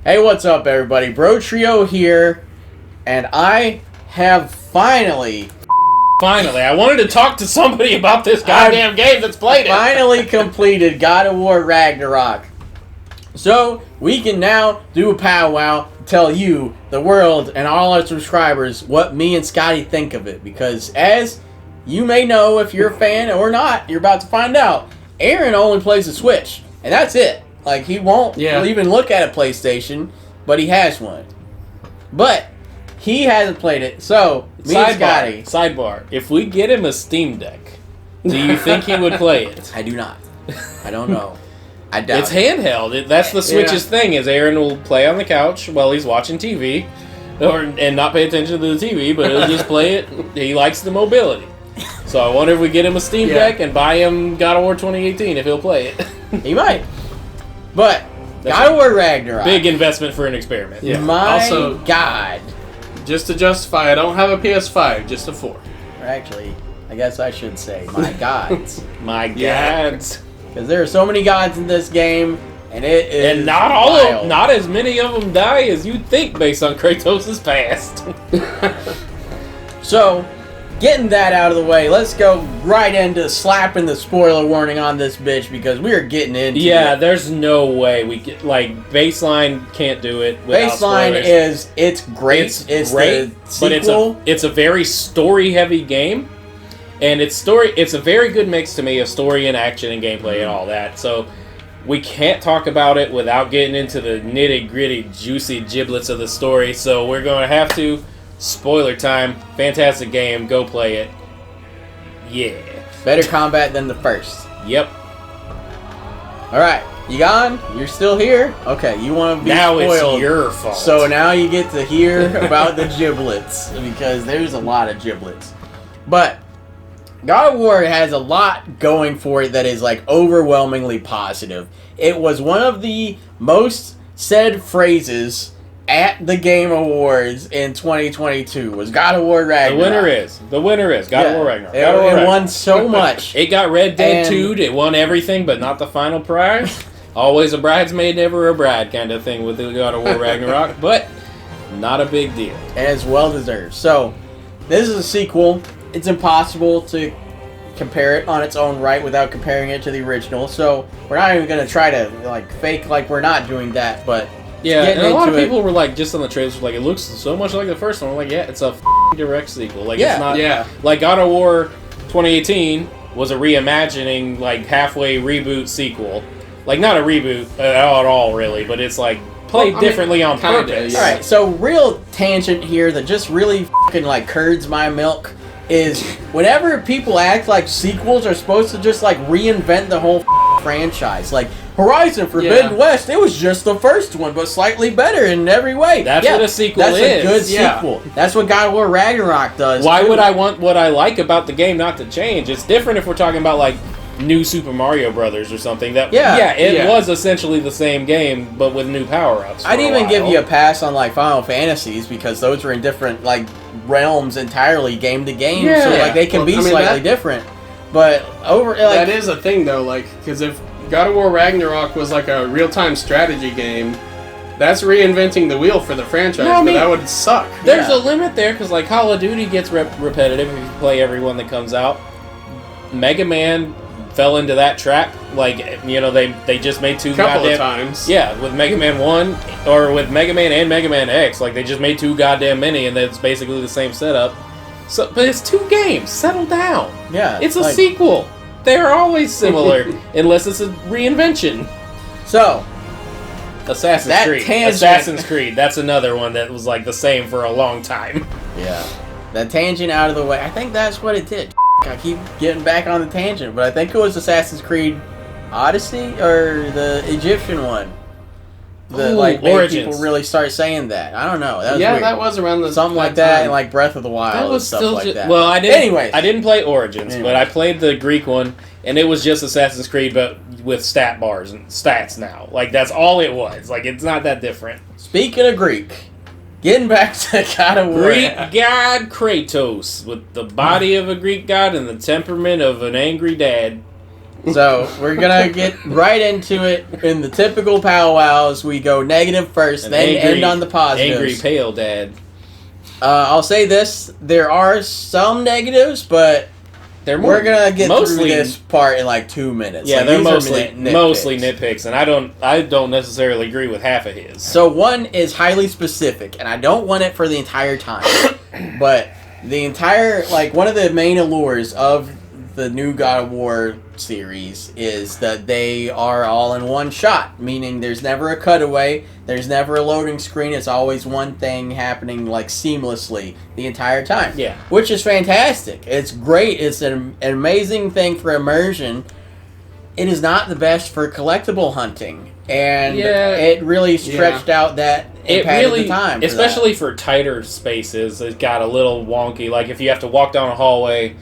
Hey, what's up, everybody? BroTrio here, and I have finally, I wanted to talk to somebody about this goddamn game that's played it. finally completed God of War Ragnarok. So, we can now do a powwow to tell you, the world, and all our subscribers what me and Scotty think of it. Because, as you may know, if you're a fan or not, you're about to find out, Aaron only plays the Switch, and that's it. Like, he won't even look at a PlayStation, but he has one. But he hasn't played it, so me and Scotty. Sidebar. If we get him a Steam Deck, do you think he would play it? I do not. I don't know. I doubt it's handheld. That's the Switch's thing, is Aaron will play on the couch while he's watching TV, and not pay attention to the TV, but he'll just play it. He likes the mobility. So I wonder if we get him a Steam Deck and buy him God of War 2018 if he'll play it. He might. But God of War Ragnarok. Big investment for an experiment. Yeah. My God. Just to justify, I don't have a PS5, just a 4. Or actually, I guess I should say my gods. My gods. Because there are so many gods in this game, and it is and not as many of them die as you'd think based on Kratos' past. So, getting that out of the way, let's go right into slapping the spoiler warning on this bitch, because we are getting into it. Yeah, there's no way we get, baseline can't do it without Baseline spoilers. it's great. It's great, but it's a very story-heavy game, and it's a very good mix to me of story and action and gameplay and all that, so we can't talk about it without getting into the nitty-gritty, juicy giblets of the story, so we're going to have to. Spoiler time. Fantastic game. Go play it. Yeah. Better combat than the first. Yep. Alright. You gone? You're still here? Okay, you want to be now spoiled. It's your fault. So now you get to hear about the giblets, because there's a lot of giblets. But God of War has a lot going for it that is overwhelmingly positive. It was one of the most said phrases at the Game Awards in 2022 was God of War Ragnarok. The winner is God of War Ragnarok. It won so much. It got Red Dead 2'd. It won everything, but not the final prize. Always a bridesmaid, never a bride kind of thing with the God of War Ragnarok, but not a big deal. And it's well deserved. So, this is a sequel. It's impossible to compare it on its own right without comparing it to the original. So, we're not even going to try to fake like we're not doing that, but yeah, and a lot of people were just on the trailers, it looks so much like the first one. I'm like, yeah, it's a direct sequel. It's not, like God of War 2018 was a reimagining, halfway reboot sequel. Not a reboot at all, really, but it's played differently on purpose. Alright, so real tangent here that just really curds my milk is whenever people act like sequels are supposed to just reinvent the whole franchise. Horizon Forbidden West, it was just the first one, but slightly better in every way. That's what a sequel is. That's a good sequel. That's what God of War Ragnarok does. Why would I want what I like about the game not to change? It's different if we're talking about new Super Mario Brothers or something. It was essentially the same game, but with new power-ups. I'd even give you a pass on Final Fantasies, because those were in different realms entirely, game to game. So they can be slightly different. But that is a thing though, because if God of War Ragnarok was a real-time strategy game, that's reinventing the wheel for the franchise, but that would suck. There's a limit there, because Call of Duty gets repetitive if you play every one that comes out. Mega Man fell into that trap. They just made two couple of times. Yeah, with Mega Man 1, or with Mega Man and Mega Man X, they just made too goddamn many, and it's basically the same setup. So, but it's two games. Settle down. Yeah. It's a sequel. They're always similar, unless it's a reinvention. So, Assassin's Creed. That's another one that was the same for a long time. Yeah. That tangent out of the way. I think that's what it did. I keep getting back on the tangent, but I think it was Assassin's Creed Odyssey or the Egyptian one. Made Origins. People really start saying that. I don't know. That was weird. That was around something like that, and Breath of the Wild and stuff like that. Well, I didn't play Origins, but I played the Greek one, and it was just Assassin's Creed, but with stat bars and stats now. That's all it was. It's not that different. Speaking of Greek, getting back to God of War. Greek god Kratos, with the body of a Greek god and the temperament of an angry dad. So we're gonna get right into it in the typical powwows. We go negative first, then end on the positives. Angry pale dad. I'll say this: there are some negatives, but we're gonna get through this part in like 2 minutes. Yeah, like, they're mostly nitpicks, and I don't necessarily agree with half of his. So one is highly specific, and I don't want it for the entire time, but the entire one of the main allures of the new God of War series is that they are all in one shot, meaning there's never a cutaway, there's never a loading screen, it's always one thing happening seamlessly the entire time. Yeah. Which is fantastic. It's great. It's an amazing thing for immersion. It is not the best for collectible hunting. And it really stretched out that impact at the time. Especially for tighter spaces, it got a little wonky. Like if you have to walk down a hallway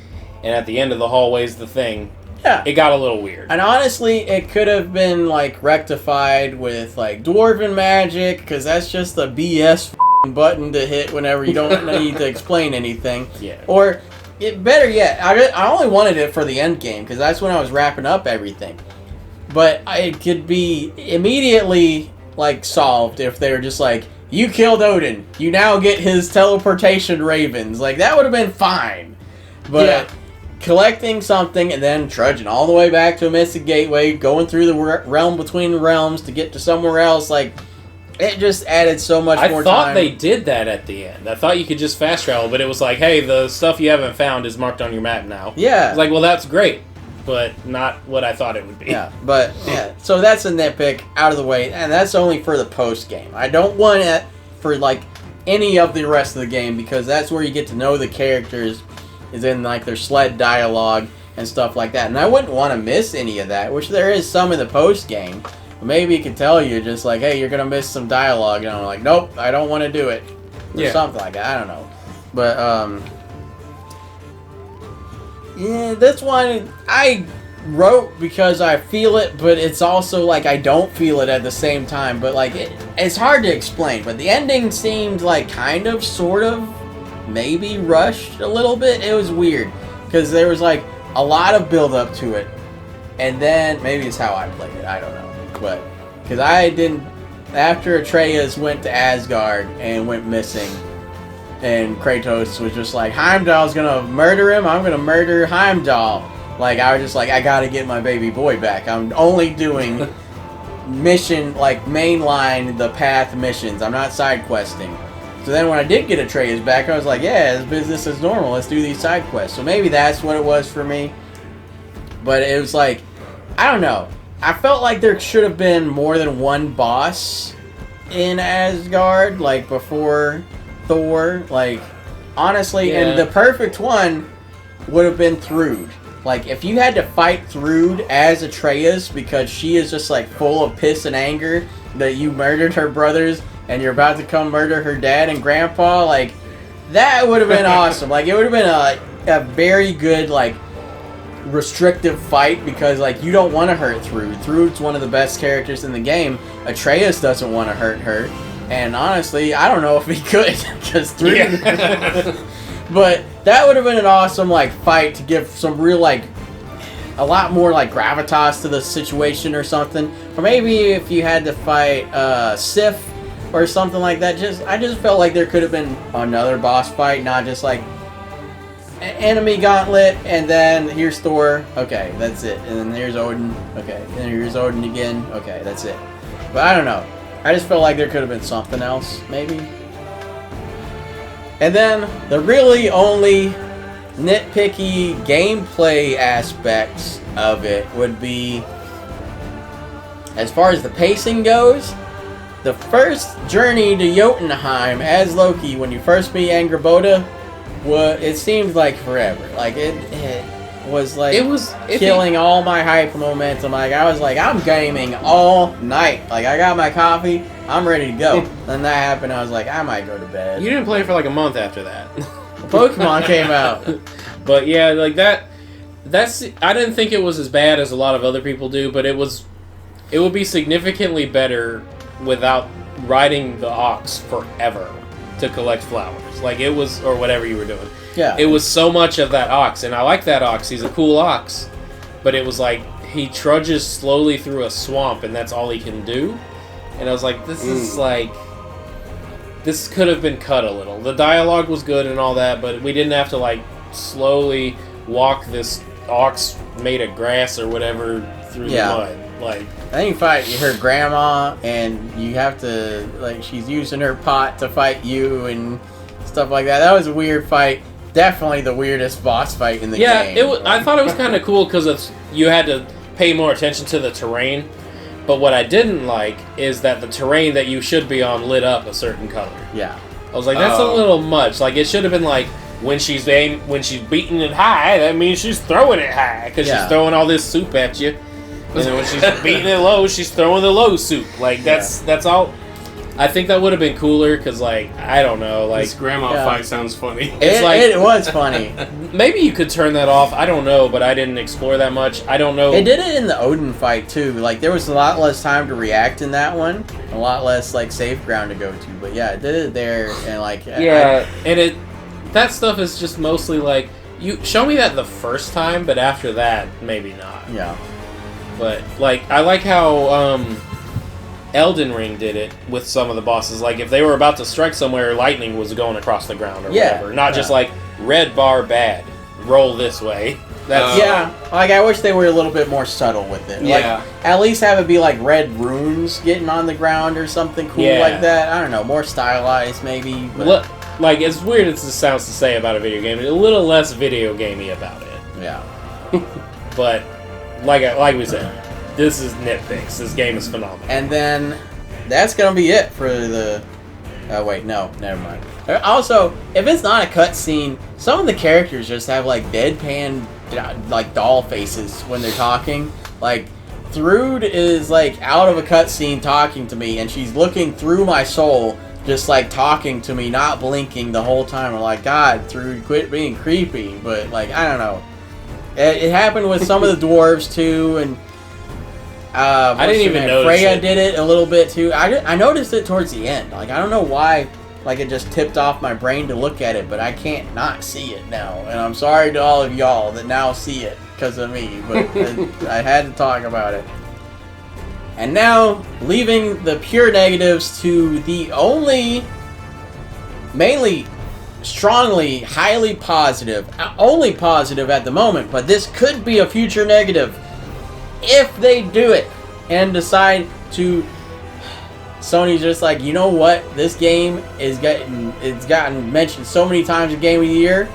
and at the end of the hallway is the thing. Yeah. It got a little weird. And honestly, it could have been rectified with Dwarven magic, because that's just a BS button to hit whenever you don't need to explain anything. Yeah. Or better yet, I only wanted it for the end game, because that's when I was wrapping up everything. But it could be immediately solved if they were just you killed Odin, you now get his teleportation ravens. That would have been fine. But collecting something and then trudging all the way back to a Mystic Gateway, going through the realm between realms to get to somewhere else, it just added so much more time. I thought they did that at the end. I thought you could just fast travel, but it was hey, the stuff you haven't found is marked on your map now. Yeah. It's well, that's great, but not what I thought it would be. Yeah, but, so that's a nitpick out of the way, and that's only for the post-game. I don't want it for, any of the rest of the game, because that's where you get to know the characters, is in their sled dialogue and stuff like that. And I wouldn't want to miss any of that, which there is some in the post game. But maybe it could tell you just hey, you're gonna miss some dialogue, and I'm nope, I don't want to do it, or something like that. I don't know, but this one I wrote because I feel it, but it's also I don't feel it at the same time. But it's hard to explain. But the ending seemed kind of, sort of, maybe rushed a little bit. It was weird because there was a lot of build up to it, and then maybe it's how I played it, I don't know, but because I didn't, after Atreus went to Asgard and went missing and Kratos was just Heimdall's gonna murder him, I'm gonna murder Heimdall, I was just I gotta get my baby boy back. I'm only doing mission mainline the path missions, I'm not side questing. So then when I did get Atreus back, I was yeah, it's business as normal. Let's do these side quests. So maybe that's what it was for me. But it was I don't know. I felt there should have been more than one boss in Asgard, before Thor. Honestly, and the perfect one would have been Thrud. If you had to fight Thrud as Atreus because she is just full of piss and anger that you murdered her brothers, and you're about to come murder her dad and grandpa, that would have been awesome. It would have been a very good, restrictive fight, because, you don't want to hurt Thrud. Thrud's one of the best characters in the game. Atreus doesn't want to hurt her, and honestly, I don't know if he could, because Thrud... Yeah. But that would have been an awesome, fight to give some real, a lot more, gravitas to the situation or something. Or maybe if you had to fight, Sif, or something like that. I just felt there could have been another boss fight, not just enemy gauntlet, and then here's Thor, okay, that's it. And then here's Odin, okay. And then here's Odin again, okay, that's it. But I don't know. I just felt there could have been something else, maybe. And then the really only nitpicky gameplay aspects of it would be, as far as the pacing goes, the first journey to Jotunheim as Loki, when you first meet Angrboda, it seemed forever. It was killing all my hype momentum. I was I'm gaming all night. I got my coffee, I'm ready to go. Then that happened, I was I might go to bed. You didn't play for a month after that. Pokemon came out. But yeah, that's I didn't think it was as bad as a lot of other people do, but it would be significantly better without riding the ox forever to collect flowers. It was, or whatever you were doing. Yeah. It was so much of that ox, and I like that ox. He's a cool ox. But it was he trudges slowly through a swamp, and that's all he can do. And I was like, this is like, this could have been cut a little. The dialogue was good and all that, but we didn't have to like slowly walk this ox made of grass or whatever through the mud. Like, then you fight her grandma, and you have to, like, she's using her pot to fight you and stuff like that. That was a weird fight. Definitely the weirdest boss fight in the game. Yeah, I thought it was kind of cool because you had to pay more attention to the terrain. But what I didn't like is that the terrain that you should be on lit up a certain color. Yeah. I was like, that's a little much. Like, it should have been like, when she's beating it high, that means she's throwing it high because she's throwing all this soup at you. And then when she's beating it low, she's throwing the low soup. Like, that's all. I think that would have been cooler because, like, I don't know. Like, this grandma fight sounds funny. It was funny. Maybe you could turn that off. I don't know, but I didn't explore that much. I don't know. It did it in the Odin fight, too. Like, there was a lot less time to react in that one. A lot less, like, safe ground to go to. But, yeah, it did it there. And, like... That stuff is just mostly, like, you show me that the first time, but after that, maybe not. Yeah. But, like, I like how Elden Ring did it with some of the bosses. Like, if they were about to strike somewhere, lightning was going across the ground or whatever. Not just, like, red bar bad, roll this way. Like, I wish they were a little bit more subtle with it. Yeah. Like, at least have it be, like, red runes getting on the ground or something cool like that. I don't know, more stylized, maybe. But... Like, as weird as this sounds to say about a video game, a little less video gamey about it. Yeah. But... Like we said, this is nitpicks. This game is phenomenal. And then that's gonna be it for the. Oh wait, no, never mind. Also, if it's not a cutscene, some of the characters just have like deadpan, like doll faces when they're talking. Like Thrud is like out of a cutscene talking to me, and she's looking through my soul, just like talking to me, not blinking the whole time. I'm like, God, Thrud, quit being creepy. But like, I don't know. It happened with some of the dwarves too, and I didn't even notice Freya it. did it a little bit too. I noticed it towards the end. Like, I don't know why. Like, it just tipped off my brain to look at it, but I can't not see it now. And I'm sorry to all of y'all that now see it because of me, but I had to talk about it. And now, leaving the pure negatives to the only, mainly, strongly, highly positive, only positive at the moment, but this could be a future negative if they do it and decide to. Sony's just like, you know what, this game it's gotten mentioned so many times in Game of the Year.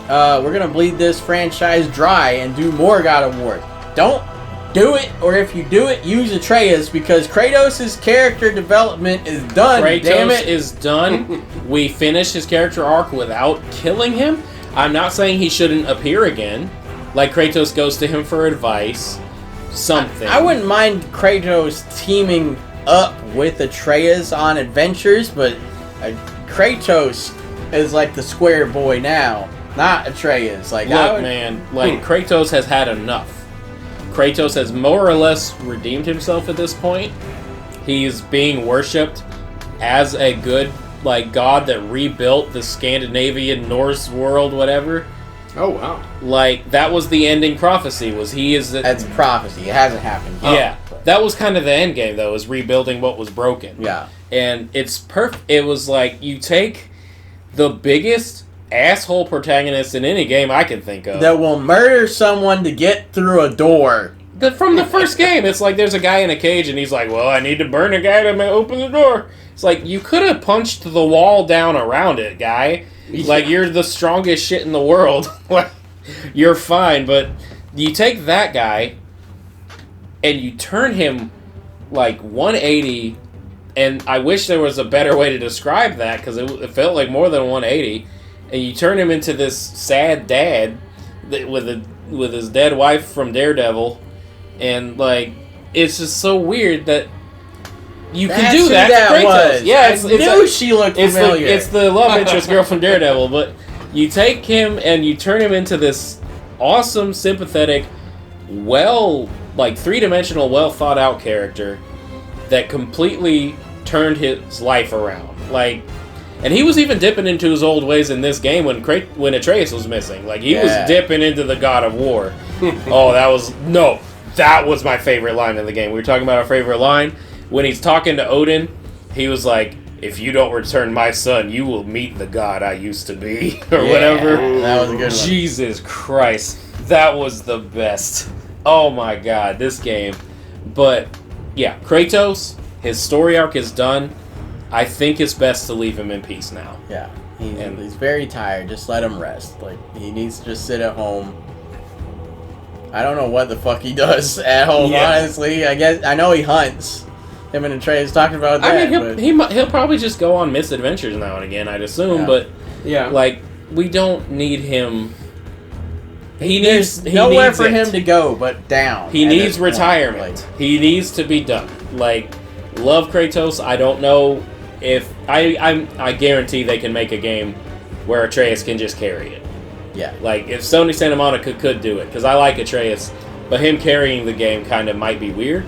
We're gonna bleed this franchise dry and do more God of War. Don't do it, or if you do it, use Atreus, because Kratos' character development is done. Damn it, is done. We finished his character arc without killing him. I'm not saying he shouldn't appear again. Like, Kratos goes to him for advice. Something. I wouldn't mind Kratos teaming up with Atreus on adventures, but Kratos is like the square boy now, not Atreus. Like, look, man, like Kratos has had enough. Kratos has more or less redeemed himself at this point. He's being worshipped as a good, like, god that rebuilt the Scandinavian Norse world, whatever. Oh, wow. Like, that was the ending prophecy, was he is... That's prophecy. It hasn't happened yet. Yeah. That was kind of the end game, though, is rebuilding what was broken. Yeah. And it's perfect. It was like, you take the biggest asshole protagonist in any game I can think of. That will murder someone to get through a door. From the first game, it's like there's a guy in a cage and he's like, well, I need to burn a guy to open the door. It's like, you could have punched the wall down around it, guy. Yeah. Like, you're the strongest shit in the world. You're fine, but you take that guy and you turn him like 180, and I wish there was a better way to describe that, because it felt like more than 180, and you turn him into this sad dad with his dead wife from Daredevil, and like, it's just so weird that you can do that to Kratos. Yeah, I knew she looked familiar. It's the love interest girl from Daredevil, but you take him and you turn him into this awesome, sympathetic, like, three-dimensional, well-thought-out character that completely turned his life around. Like, and he was even dipping into his old ways in this game when Atreus was missing. Like, he was dipping into the God of War. Oh, that was... No. that was my favorite line in the game. We were talking about our favorite line. When he's talking to Odin, he was like, if you don't return my son, you will meet the god I used to be, or whatever. That was a good one. Jesus Christ. That was the best. Oh my god, this game. But, yeah, Kratos, his story arc is done. I think it's best to leave him in peace now. Yeah. He's very tired. Just let him rest. Like, he needs to just sit at home. I don't know what the fuck he does at home, honestly. I know he hunts. Him and Atreus talking about that. I mean, he'll probably just go on misadventures now and again, I'd assume. Yeah. But, like, we don't need him. There's nowhere for him to go but down. He needs retirement. He needs to be done. Like, love Kratos. I don't know if... I guarantee they can make a game where Atreus can just carry it. Yeah. Like, if Sony Santa Monica could do it, because I like Atreus, but him carrying the game kind of might be weird,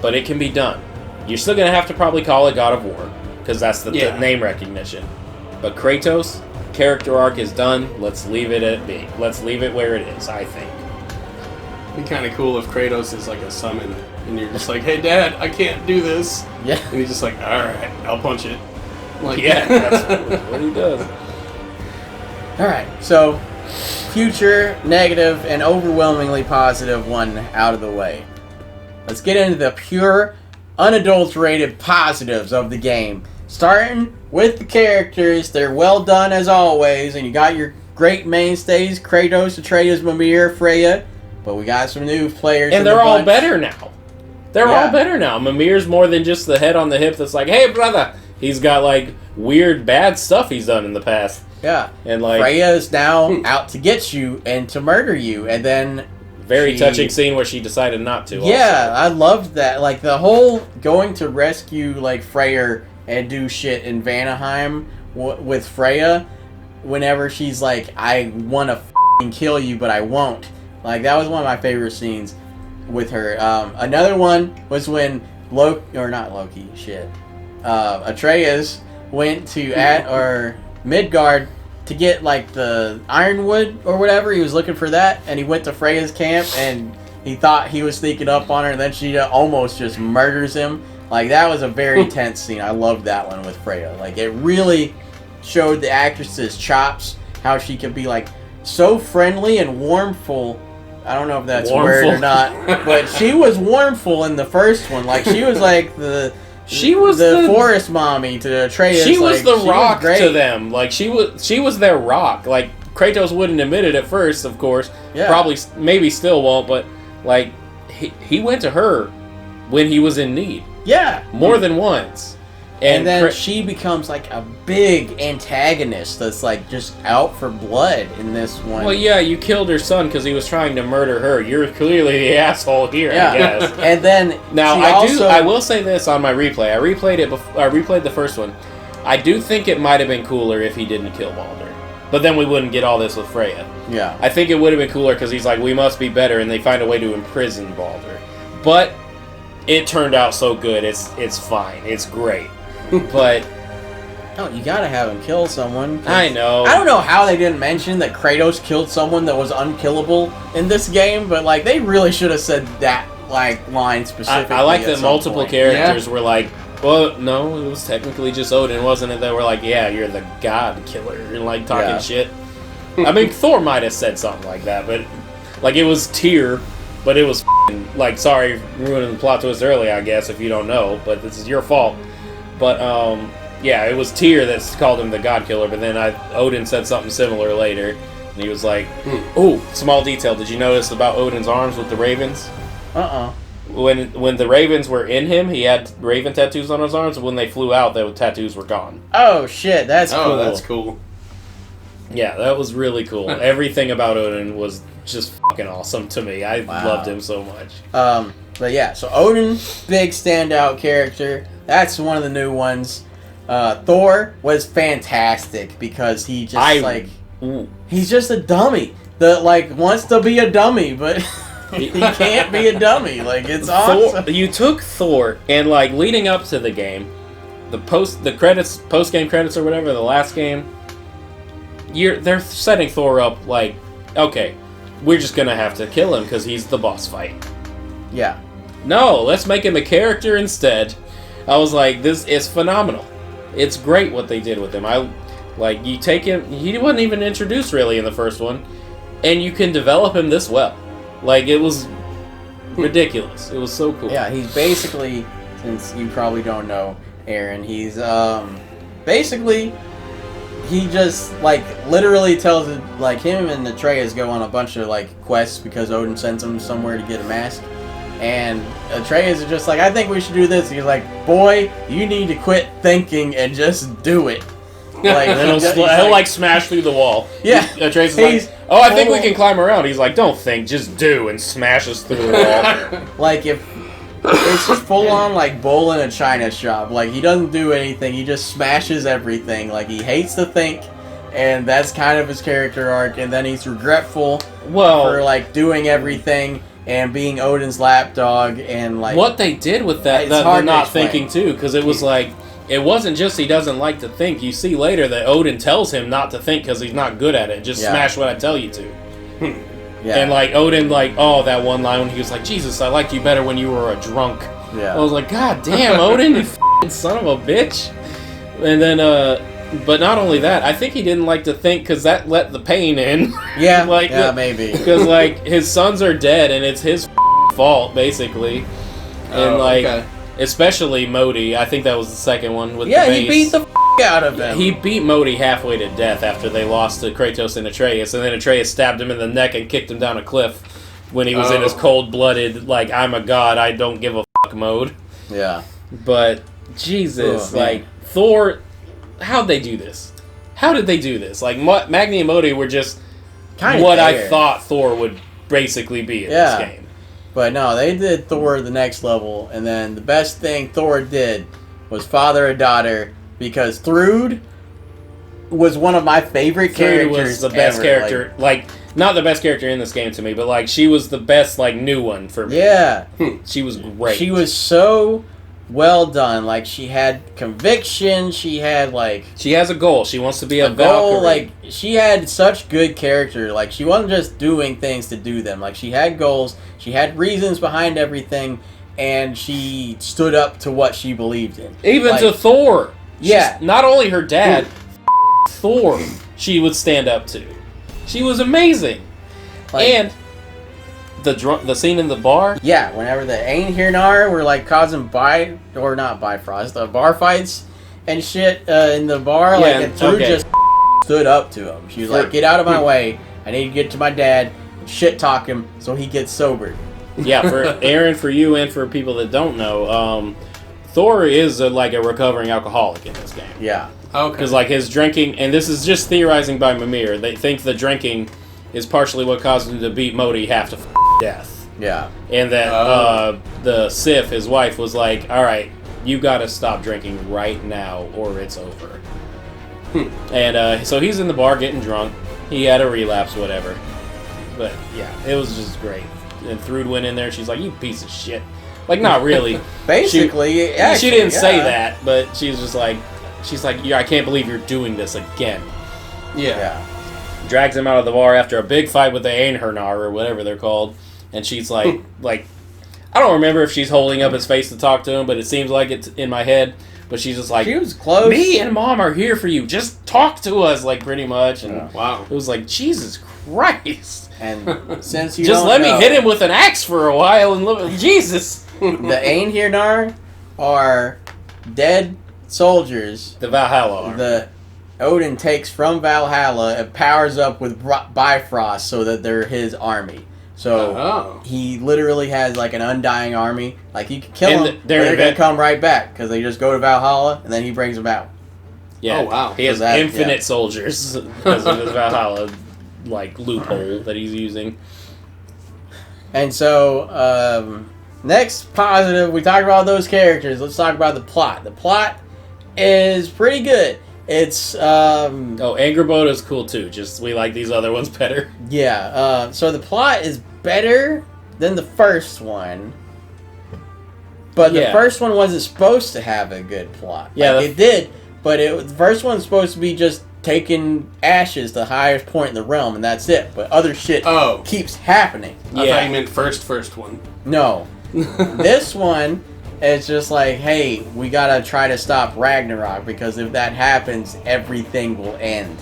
but it can be done. You're still going to have to probably call it God of War, because that's the name recognition. But Kratos, character arc is done. Let's leave it at be. Let's leave it where it is, I think. It'd be kind of cool if Kratos is like a summon, and you're just like, hey, Dad, I can't do this. Yeah. And he's just like, alright, I'll punch it. Like, yeah, that's what he does. Alright, so future, negative, and overwhelmingly positive one out of the way. Let's get into the pure, unadulterated positives of the game. Starting with the characters, they're well done as always, and you got your great mainstays, Kratos, Atreus, Mimir, Freya, but we got some new players. And they're all better now. They're all better now. Mimir's more than just the head on the hip that's like, hey, brother! He's got, like, weird, bad stuff he's done in the past. Yeah. And, like... Freya is now out to get you and to murder you, and then... Very touching scene where she decided not to. Yeah, also. I loved that. Like, the whole going to rescue, like, Freya and do shit in Vanaheim with Freya, whenever she's like, I want to f***ing kill you, but I won't. Like, that was one of my favorite scenes with her. Another one was when Atreus went to Midgard to get, like, the ironwood or whatever. He was looking for that, and he went to Freya's camp, and he thought he was sneaking up on her, and then she almost just murders him. Like, that was a very tense scene. I loved that one with Freya. Like, it really showed the actress's chops, how she could be, like, so friendly and warmful. I don't know if that's a word or not, but she was warmful in the first one. Like, she was like the forest mommy to Atreus. She was like, the rock to them. Like, she was their rock. Like, Kratos wouldn't admit it at first, of course. Yeah. Probably, maybe still won't, but, like, he went to her when he was in need. Yeah. More than once. And then she becomes, like, a big antagonist that's, like, just out for blood in this one. Well, yeah, you killed her son because he was trying to murder her. You're clearly the asshole here, I guess. And then now, I will say this on my replay. I replayed the first one. I do think it might have been cooler if he didn't kill Baldur. But then we wouldn't get all this with Freya. Yeah. I think it would have been cooler because he's like, we must be better, and they find a way to imprison Baldur. But it turned out so good. It's fine. It's great. But no, you gotta have him kill someone. I know. I don't know how they didn't mention that Kratos killed someone that was unkillable in this game, but like they really should have said that like line specifically. I like that multiple characters were like, well, no, it was technically just Odin, wasn't it? They were like, yeah, you're the god killer, and like talking shit. I mean, Thor might have said something like that, but like it was Tyr, but it was like, sorry, ruining the plot twist early, I guess, if you don't know, but this is your fault. But, yeah, it was Tyr that called him the God Killer, but then Odin said something similar later, and he was like, ooh, small detail, did you notice about Odin's arms with the ravens? When the ravens were in him, he had raven tattoos on his arms, and when they flew out, the tattoos were gone. Oh, shit, that's cool. Oh, that's cool. Yeah, that was really cool. Everything about Odin was just fucking awesome to me. I loved him so much. But yeah, so Odin, big standout character. That's one of the new ones. Thor was fantastic because he just he's just a dummy that like wants to be a dummy, but he can't be a dummy. Like it's awesome. You took Thor and like leading up to the game, the post game credits or whatever, the last game. They're setting Thor up like, okay, we're just gonna have to kill him because he's the boss fight. Yeah. No, let's make him a character instead. I was like, this is phenomenal. It's great what they did with him. You take him, he wasn't even introduced really in the first one, and you can develop him this well. Like, it was ridiculous. It was so cool. Yeah, he's basically, since you probably don't know, Aaron, he's, basically, he just, like, literally tells it, like, him and Atreus go on a bunch of, like, quests because Odin sends them somewhere to get a mask. And Atreus is just like, I think we should do this. He's like, boy, you need to quit thinking and just do it. Like, and then he'll like smash through the wall. Yeah. Atreus is like, oh, I think we can climb around. He's like, don't think, just do, and smashes through the wall. Like, if it's just full on, like, bull in a china shop. Like, he doesn't do anything. He just smashes everything. Like, he hates to think, and that's kind of his character arc. And then he's regretful for, like, doing everything and being Odin's lapdog, and, like... What they did with that, the not thinking, too, because it was like... It wasn't just he doesn't like to think. You see later that Odin tells him not to think because he's not good at it. Just smash what I tell you to. Yeah. And, like, Odin, like, that one line when he was like, Jesus, I liked you better when you were a drunk. Yeah. I was like, God damn, Odin, you f***ing son of a bitch. And then, but not only that, I think he didn't like to think because that let the pain in. Yeah, like, maybe. Because, like, his sons are dead and it's his fault, basically. And, okay. Especially Modi. I think that was the second one with the base. He beat the out of him. He beat Modi halfway to death after they lost to Kratos and Atreus, and then Atreus stabbed him in the neck and kicked him down a cliff when he was in his cold-blooded, like, I'm a god, I don't give a fuck mode. Yeah. But, Jesus, Thor, how'd they do this? How did they do this? Like, Magni and Modi were just kind of what I thought Thor would basically be in this game. But no, they did Thor the next level, and then the best thing Thor did was father a daughter, because Thrud was one of my favorite characters. Thrud was the best character, like, not the best character in this game to me, but, like, she was the best, like, new one for me. Yeah. She was great. She was so well done. Like, she had conviction, she had, like... She has a goal. She wants to be a goal. Valkyrie. Like, she had such good character. Like, she wasn't just doing things to do them. Like, she had goals, she had reasons behind everything, and she stood up to what she believed in. Even to Thor. Yeah. Not only her dad, Thor, she would stand up to. She was amazing. Like, and... The scene in the bar? Yeah, whenever the Einhirnar were, like, causing bar fights and shit in the bar, and Thrud just stood up to him. She was like, get out of my way, I need to get to my dad, and shit talk him so he gets sobered. Yeah, for Aaron, for you, and for people that don't know, Thor is, a recovering alcoholic in this game. Yeah. Okay. Because, like, his drinking, and this is just theorizing by Mimir, they think the drinking is partially what caused him to beat Modi half to death. Yeah. And that the Sif, his wife, was like, alright, you gotta stop drinking right now or it's over. And so he's in the bar getting drunk. He had a relapse, whatever. But yeah, it was just great. And Thrud went in there and she's like, you piece of shit. Like, not really. Basically, she didn't say that, but she's just like, I can't believe you're doing this again. Yeah. Drags him out of the bar after a big fight with the Einhirnar or whatever they're called. And she's like, I don't remember if she's holding up his face to talk to him, but it seems like it's in my head. But she's just like, she was close. Me and Mom are here for you. Just talk to us, like, pretty much. And wow. It was like, Jesus Christ. And since you just let me hit him with an axe for a while and look, Jesus. The Einhirnar are dead soldiers. The Valhalla army. The Odin takes from Valhalla and powers up with Bifrost so that they're his army. So he literally has like an undying army. Like you can kill them, they're gonna come right back because they just go to Valhalla and then he brings them out. Yeah. Oh wow. He has infinite soldiers because of his Valhalla loophole that he's using. And so next positive, we talked about those characters. Let's talk about the plot. The plot is pretty good. It's Angerboda is cool too. Just we like these other ones better. Yeah. So the plot is better than the first one, but the first one wasn't supposed to have a good plot. Yeah, it did, but the first one's supposed to be just taking Ashes to the highest point in the realm, and that's it. But other shit keeps happening. I thought you meant first one. No. This one is just like, hey, we gotta try to stop Ragnarok, because if that happens, everything will end.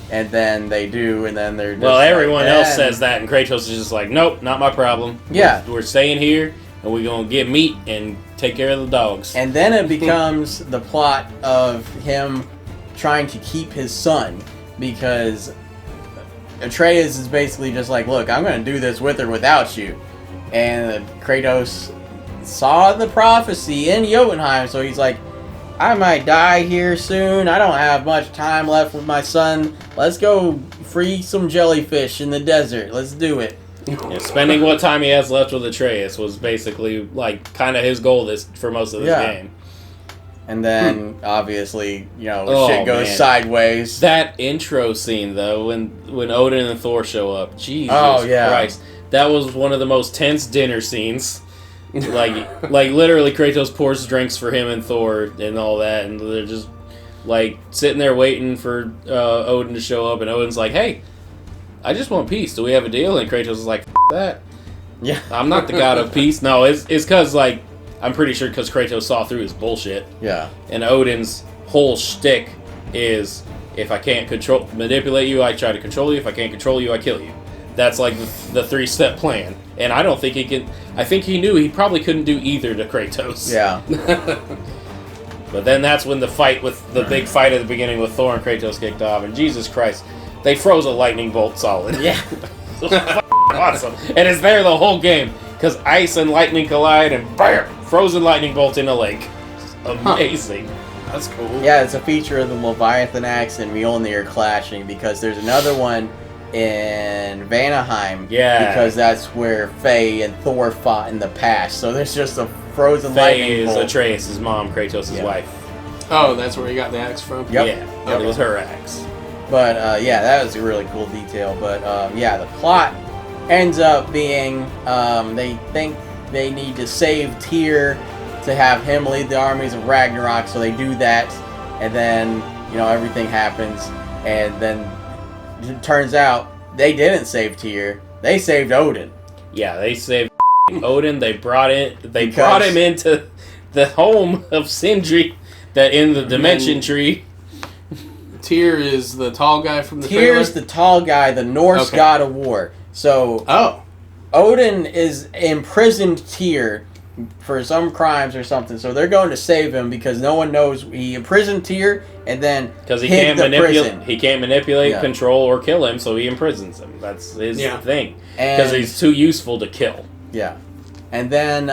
And then they do, and then they're just everyone else says that, and Kratos is just like, nope, not my problem. Yeah. We're staying here, and we're going to get meat and take care of the dogs. And then it becomes the plot of him trying to keep his son, because Atreus is basically just like, look, I'm going to do this with or without you. And Kratos saw the prophecy in Jotunheim, so he's like, I might die here soon. I don't have much time left with my son. Let's go free some jellyfish in the desert. Let's do it. Yeah, spending what time he has left with Atreus was basically like kind of his goal for most of this game. And then obviously, shit goes sideways. That intro scene though, when Odin and Thor show up, Jesus Christ, that was one of the most tense dinner scenes. like literally Kratos pours drinks for him and Thor and all that, and they're just like sitting there waiting for Odin to show up, and Odin's like, hey, I just want peace, do we have a deal? And Kratos is like, F that, yeah, I'm not the god of peace. No, it's because like I'm pretty sure because Kratos saw through his bullshit. Yeah. And Odin's whole shtick is, if I can't manipulate you, I try to control you. If I can't control you, I kill you. That's like the 3-step plan. And I don't think he can... I think he knew he probably couldn't do either to Kratos. Yeah. But then that's when the big fight at the beginning with Thor and Kratos kicked off. And Jesus Christ, they froze a lightning bolt solid. Yeah. It was awesome. And it's there the whole game. Because ice and lightning collide and BAM! Frozen lightning bolt in a lake. Amazing. That's cool. Yeah, it's a feature of the Leviathan axe and Mjolnir clashing, because there's another one in Vanaheim. Yeah. Because that's where Faye and Thor fought in the past. So there's just a frozen lightning bolt. Faye is Atreus' mom, Kratos' wife. Oh, that's where he got the axe from? Yep. Yeah, it was her axe. But, that was a really cool detail. But, the plot ends up being, they think they need to save Tyr to have him lead the armies of Ragnarok, so they do that, and then, everything happens, and then it turns out they didn't save Tyr, they saved Odin. Yeah, they saved Odin. They brought him into the home of Sindri, that in the dimension tree. Tyr is the tall guy from the Tyr's the tall guy, the Norse god of war. So Odin is imprisoned Tyr for some crimes or something, so they're going to save him because no one knows he imprisoned Tyr, and then because he can't manipulate, control, or kill him, so he imprisons him. That's his thing, because he's too useful to kill. Yeah, and then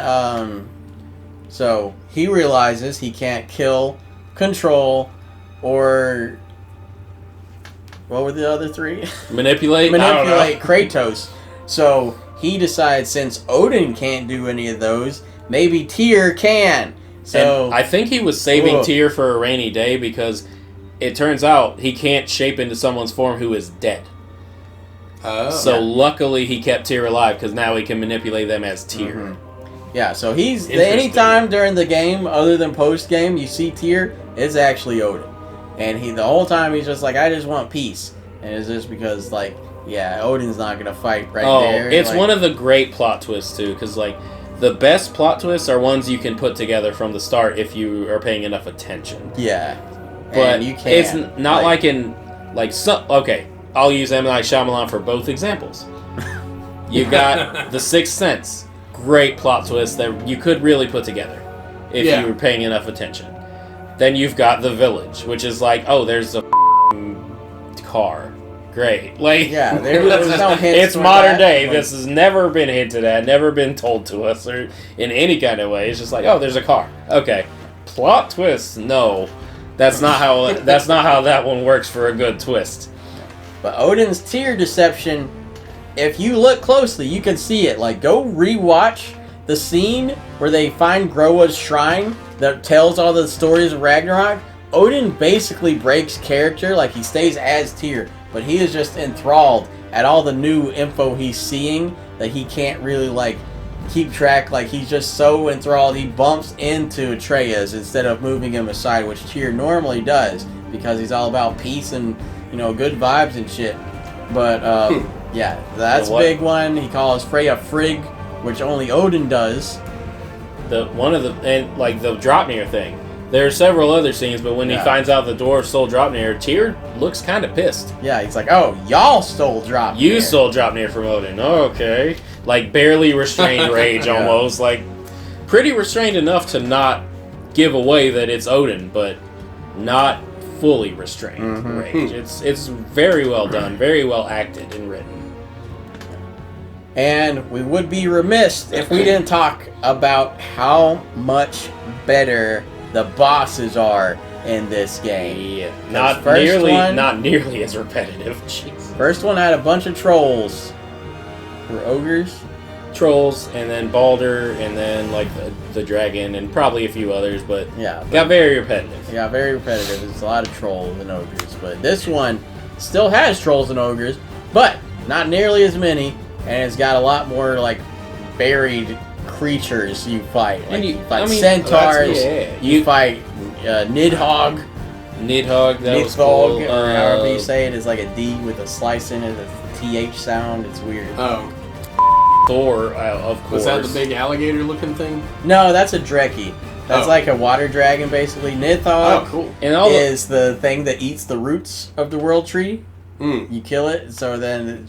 so he realizes he can't kill, control, or what were the other three? Manipulate Kratos. So he decides, since Odin can't do any of those, maybe Tyr can. So and I think he was saving Tyr for a rainy day, because it turns out he can't shape into someone's form who is dead. So luckily he kept Tyr alive, because now he can manipulate them as Tyr. Mm-hmm. Yeah, so he's anytime during the game other than post game you see Tyr, it's actually Odin. And the whole time he's just like, I just want peace. And it's just because Odin's not gonna fight there. It's one of the great plot twists too, because the best plot twists are ones you can put together from the start if you are paying enough attention. Yeah, but you can. It's not okay. I'll use M. Night Shyamalan for both examples. You got The Sixth Sense, great plot twist that you could really put together if you were paying enough attention. Then you've got The Village, which is there's a car. Great. There's no hints. It's modern day. This has never been hinted at, never been told to us, or in any kind of way. It's just there's a car. Okay. Plot twist? No. That's not how that one works for a good twist. But Odin's Tyr deception, if you look closely, you can see it. Go rewatch the scene where they find Groa's shrine that tells all the stories of Ragnarok. Odin basically breaks character, he stays as Tyr, but he is just enthralled at all the new info he's seeing that he can't really keep track. He's just so enthralled, he bumps into Atreus instead of moving him aside, which Tyr normally does, because he's all about peace and good vibes and shit. But that's a big one. He calls Freya Frigg, which only Odin does. the Dropnir thing. There are several other scenes, but when he finds out the dwarf stole Dropnir, Tyr looks kind of pissed. Yeah, he's like, "Oh, y'all stole Dropnir. You stole Dropnir from Odin. Okay." Like, barely restrained rage, almost. Like, pretty restrained enough to not give away that it's Odin, but not fully restrained rage. It's very well done, very well acted and written. And we would be remiss if we didn't talk about how much better the bosses are in this game. Yeah, not nearly as repetitive. Jeez. First one had a bunch of trolls. Or ogres? Trolls, and then Baldur, and then like the dragon, and probably a few others, but yeah, got very repetitive. Yeah, very repetitive. There's a lot of trolls and ogres, but this one still has trolls and ogres, but not nearly as many, and it's got a lot more like buried creatures you fight. Like, you fight centaurs, you fight Nidhogg. Nidhogg, that was cool. cool. Or however you say it, is like a D with a slice in it, a TH sound. It's weird. Oh. Thor, of course. Was that the big alligator-looking thing? No, that's a Dreki. That's like a water dragon, basically. Nidhogg cool. is the thing that eats the roots of the world tree. Mm. You kill it, so then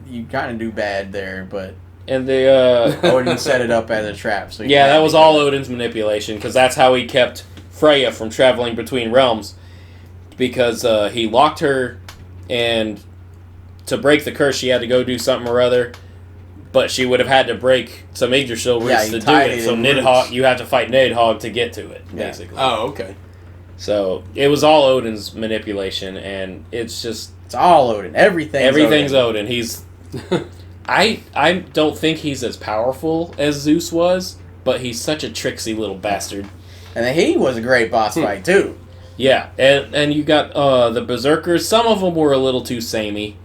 you kind of do bad there, but... And the Odin set it up as a trap. So that was all Odin's manipulation, because that's how he kept Freya from traveling between realms. Because he locked her, and to break the curse, she had to go do something or other. But she would have had to break some Yggdrasil roots to do it. So Nidhogg, you have to fight Nidhogg to get to it, basically. Oh, okay. So it was all Odin's manipulation, and it's just... It's all Odin. Everything's Odin. He's... I don't think he's as powerful as Zeus was, but he's such a tricksy little bastard. And he was a great boss fight, too. Yeah, and you got the Berserkers. Some of them were a little too samey.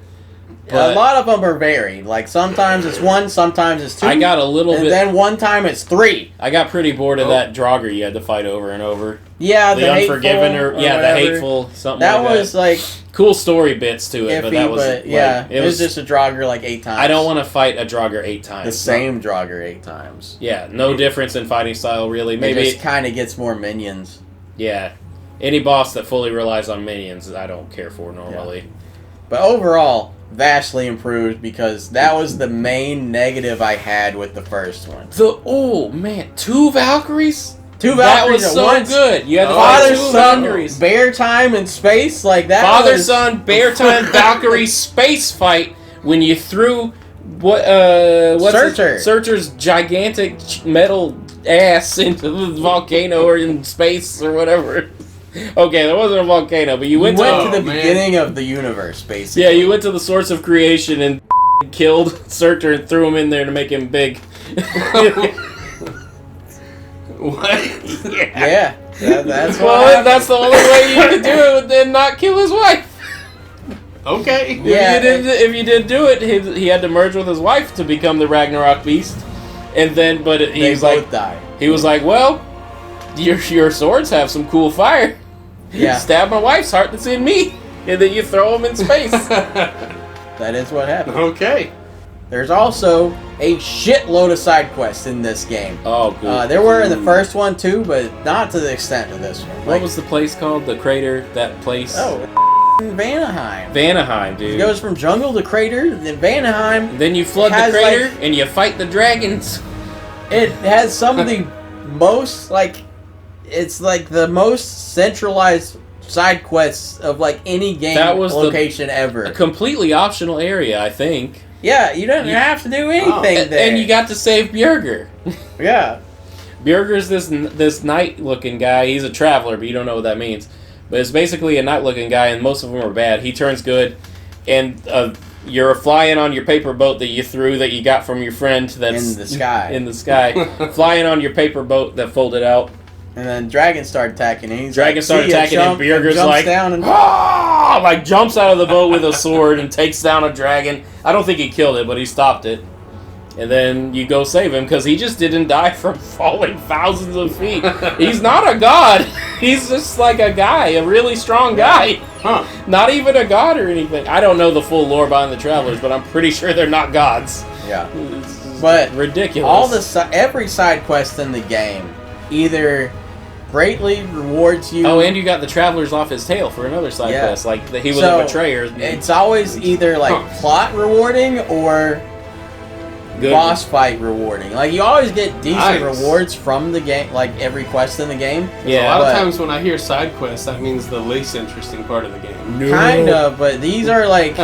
A lot of them are varied. Like, sometimes it's one, sometimes it's two. I got a little bit... And then one time it's three. I got pretty bored of that Draugr you had to fight over and over. Yeah, the Unforgiven hateful, the hateful, something that like that. Was, like... Cool story bits to it, iffy, but that was... it was just a Draugr, like, 8 times. I don't want to fight a Draugr 8 times. The same Draugr 8 times. Yeah, no difference in fighting style, really. Maybe it just kind of gets more minions. Yeah. Any boss that fully relies on minions, I don't care for normally. Yeah. But overall... vastly improved, because that was the main negative I had with the first one. 2 Valkyries? 2 Valkyries that was at so once. Good. You had to Father, fight 2 son, Valkyries. bear time in space, like that. Father, son, bear time, Valkyrie space fight when you threw what's Surtur's gigantic metal ass into the volcano or in space or whatever. Okay, there wasn't a volcano, but you went to the beginning of the universe, basically. Yeah, you went to the source of creation and killed Surtur and threw him in there to make him big. What? Yeah. That's that's the only way you could do it, and not kill his wife. Okay. If you did do it, he had to merge with his wife to become the Ragnarok beast, and then he was like, well, your swords have some cool fire. Yeah. Stab my wife's heart that's in me, and then you throw him in space. That is what happened. Okay. There's also a shitload of side quests in this game. Oh, good. There were in the first one too, but not to the extent of this one. What was the place called? The crater? That place? Oh, Vanaheim. Vanaheim, dude. It goes from jungle to crater, then Vanaheim. Then you flood the crater, and you fight the dragons. It has some of the most, it's like the most centralized side quests of any game location ever. A completely optional area, I think. Yeah, you don't have to do anything there. And you got to save Björger. Yeah. Björger's this knight-looking guy. He's a traveler, but you don't know what that means. But it's basically a knight-looking guy, and most of them are bad. He turns good, and you're flying on your paper boat that you threw that you got from your friend that's... in the sky. In the sky. Flying on your paper boat that folded out. And then dragons start attacking, and dragons start attacking, and Björger's down and jumps out of the boat with a sword and takes down a dragon. I don't think he killed it, but he stopped it. And then you go save him, because he just didn't die from falling thousands of feet. He's not a god. He's just like a guy, a really strong guy. Not even a god or anything. I don't know the full lore behind the Travelers, but I'm pretty sure they're not gods. Yeah. It's But ridiculous. every side quest in the game either greatly rewards you. Oh, and you got the Traveler's off his tail for another side quest. Like, he was a betrayer. It's always either, like, plot rewarding or boss fight rewarding. Like, you always get decent rewards from the game, like, every quest in the game. Yeah, a lot of times when I hear side quests, that means the least interesting part of the game. Kind of, but these are, like...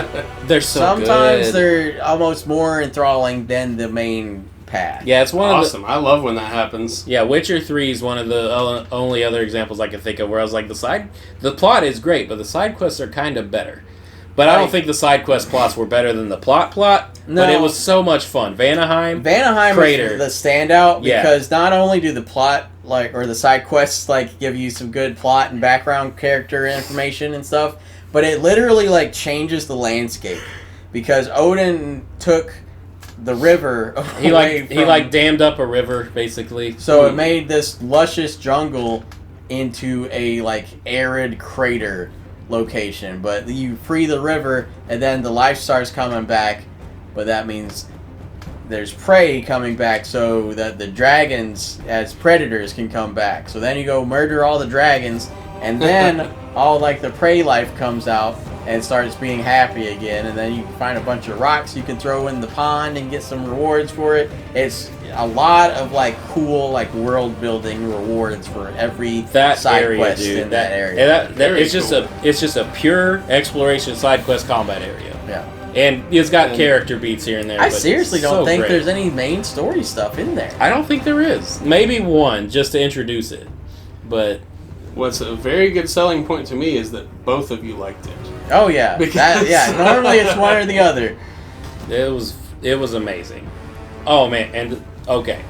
they're so sometimes good. they're almost more enthralling than the main path. Yeah, it's one awesome. I love when that happens. Yeah, Witcher 3 is one of the only other examples I can think of where I was like, the plot is great, but the side quests are kind of better. But I don't think the side quest plots were better than the plot. No. But it was so much fun. Vanaheim is the standout because not only do the plot or the side quests give you some good plot and background character information and stuff, but it literally changes the landscape because Odin took the river away he dammed up a river basically. So it made this luscious jungle into a arid crater location, but you free the river and then the life starts coming back, but that means there's prey coming back so that the dragons as predators can come back. So then you go murder all the dragons and then all the prey life comes out and starts being happy again, and then you find a bunch of rocks you can throw in the pond and get some rewards for it. It's a lot of cool world building rewards for every side quest in that area. And it's just a pure exploration side quest combat area. Yeah. And it's got character beats here and there. I seriously don't think there's any main story stuff in there. I don't think there is. Maybe one just to introduce it. But what's a very good selling point to me is that both of you liked it. Oh yeah, normally it's one or the other. It was amazing. Oh man, and okay,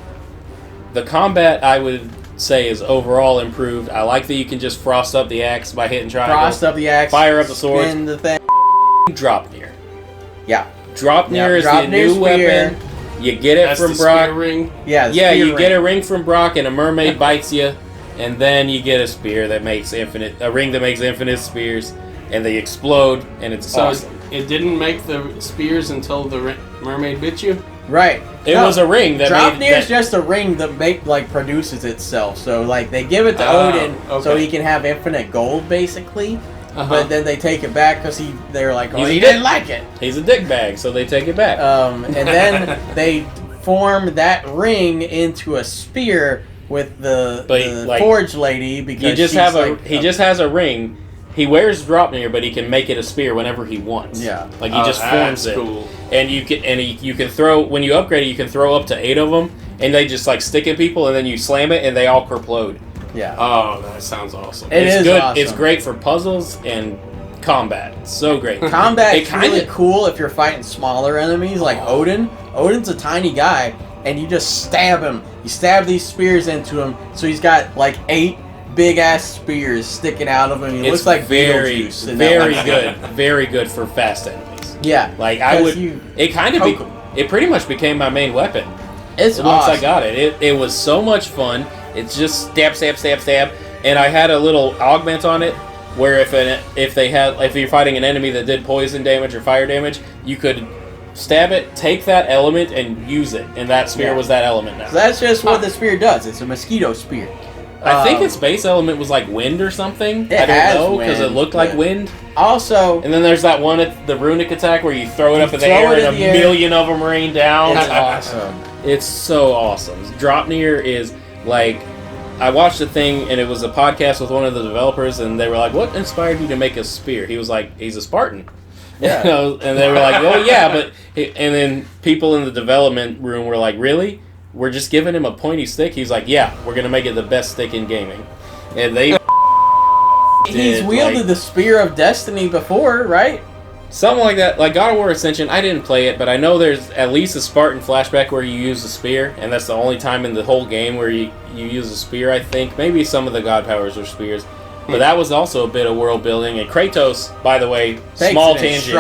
the combat I would say is overall improved. I like that you can just frost up the axe by hitting triangle. Frost up the axe. Fire up the sword. Spin the thing. Draupnir. Yeah. Draupnir is the new weapon. You get it from Brock. Ring. Yeah. You get a ring from Brock, and a mermaid bites you, and then you get a spear that makes a ring that makes infinite spears. And they explode, and it's awesome. It didn't make the spears until the mermaid bit you? Right. It was a ring that Draupnir's just a ring that produces itself. So, they give it to Odin so he can have infinite gold, basically. But then they take it back because they're like, oh, he didn't like it. He's a dickbag, so they take it back. And then they form that ring into a spear with the forge lady because he just has a ring. He wears Draupnir, but he can make it a spear whenever he wants. Yeah, he just forms it. Cool. And you can throw when you upgrade it. You can throw up to 8 of them, and they just stick at people, and then you slam it, and they all kerplode. Yeah. Oh, that sounds awesome. It's good. Awesome. It's great for puzzles and combat. It's so great. Combat is really cool if you're fighting smaller enemies like Odin. Odin's a tiny guy, and you just stab him. You stab these spears into him, so he's got 8 big ass spears sticking out of him. He looks like very good. Very good for fast enemies. Yeah. It pretty much became my main weapon. It's once I got it. It was so much fun. It's just stab, and I had a little augment on it where if you're fighting an enemy that did poison damage or fire damage, you could stab it, take that element, and use it. And that spear was that element now. So that's just what the spear does. It's a mosquito spear. I think its base element was wind or something. I don't know because it looked like wind. Also, and then there's that one at the runic attack where you throw it up in the air and a million of them rain down. It's awesome. It's so awesome. Draupnir is I watched a thing and it was a podcast with one of the developers and they were like, "What inspired you to make a spear?" He was like, "He's a Spartan." Yeah. And they were like, "Oh yeah," but and then people in the development room were like, "Really? We're just giving him a pointy stick?" He's like, "Yeah, we're gonna make it the best stick in gaming." And they he's wielded the Spear of Destiny before, right? Something like that. Like God of War Ascension, I didn't play it, but I know there's at least a Spartan flashback where you use a spear, and that's the only time in the whole game where you use a spear, I think. Maybe some of the God powers are spears. But that was also a bit of world building. And Kratos, by the way, small tangent.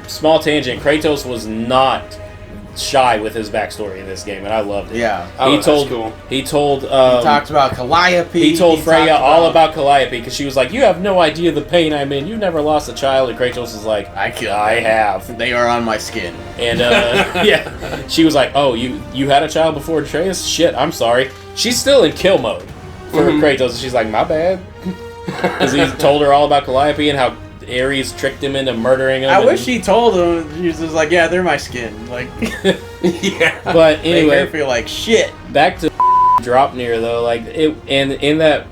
Kratos was not shy with his backstory in this game, and I loved it. Yeah. Oh, He told. that's cool. He told. He talked about Calliope. He told Freya talked all about Calliope because she was like, "You have no idea the pain I'm in. You never lost a child." And Kratos is like, I killed I them. have." They are on my skin. And yeah, she was like, "Oh, you had a child before Atreus? Shit, I'm sorry." She's still in kill mode for Kratos, and she's like, "My bad," because he told her all about Calliope and how Ares tricked him into murdering him. I wish he told him. He was just like, "Yeah, they're my skin." Like, Yeah. But make anyway, her feel like shit. back to Dropnir though, like it, and in that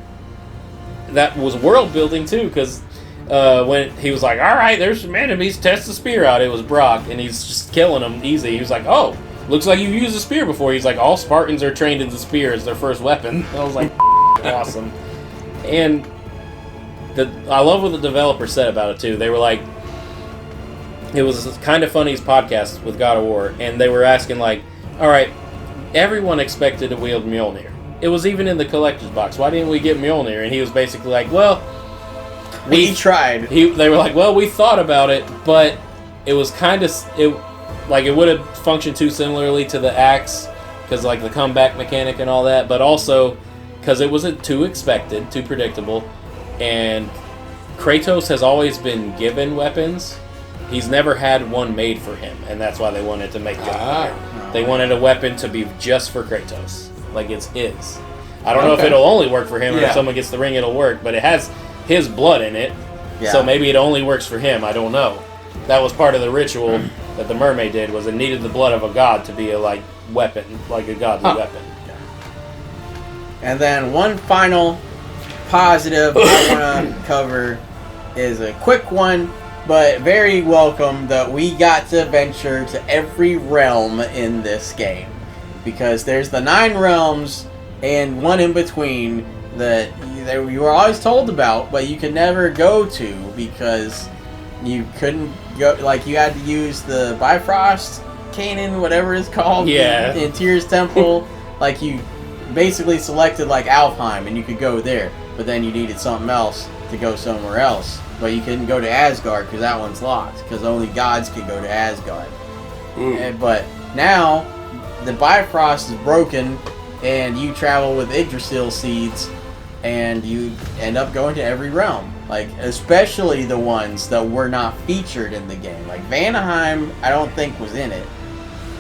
was world building too, because when he was like, "All right, there's some enemies, test the spear out," it was Brock, and he's just killing them easy. He was like, "Oh, looks like you've used a spear before." He's like, "All Spartans are trained in the spear as their first weapon." I was like, awesome. And I love what the developer said about it too. They were like, it was kind of funny's podcast with God of War, and they were asking like, "All right, everyone expected to wield Mjolnir. It was even in the collector's box. Why didn't we get Mjolnir?" And he was basically like, "Well, We tried. They were like, "Well, we thought about it, but it was kind of it would have functioned too similarly to the axe because like the comeback mechanic and all that, but also because it wasn't too expected, too predictable, and Kratos has always been given weapons." He's never had one made for him, and that's why they wanted to make it. They wanted a weapon to be just for Kratos, like it's his. I don't know if it'll only work for him, or if someone gets the ring, it'll work. But it has his blood in it, so maybe it only works for him. I don't know. That was part of the ritual that the mermaid did. Was it needed the blood of a god to be a weapon, like a godly weapon. And then one final positive I want to cover is a quick one, but very welcome, that we got to venture to every realm in this game. Because there's the 9 realms and one in between that you were always told about, but you could never go to because you couldn't go, like you had to use the Bifrost Canaan, whatever it's called, in Tyr's Temple. Like you basically selected like Alfheim and you could go there, but then you needed something else to go somewhere else. But you couldn't go to Asgard because that one's locked, because only gods can go to Asgard. But now the Bifrost is broken and you travel with Yggdrasil seeds and you end up going to every realm. Like, especially the ones that were not featured in the game. Like Vanaheim, I don't think was in it.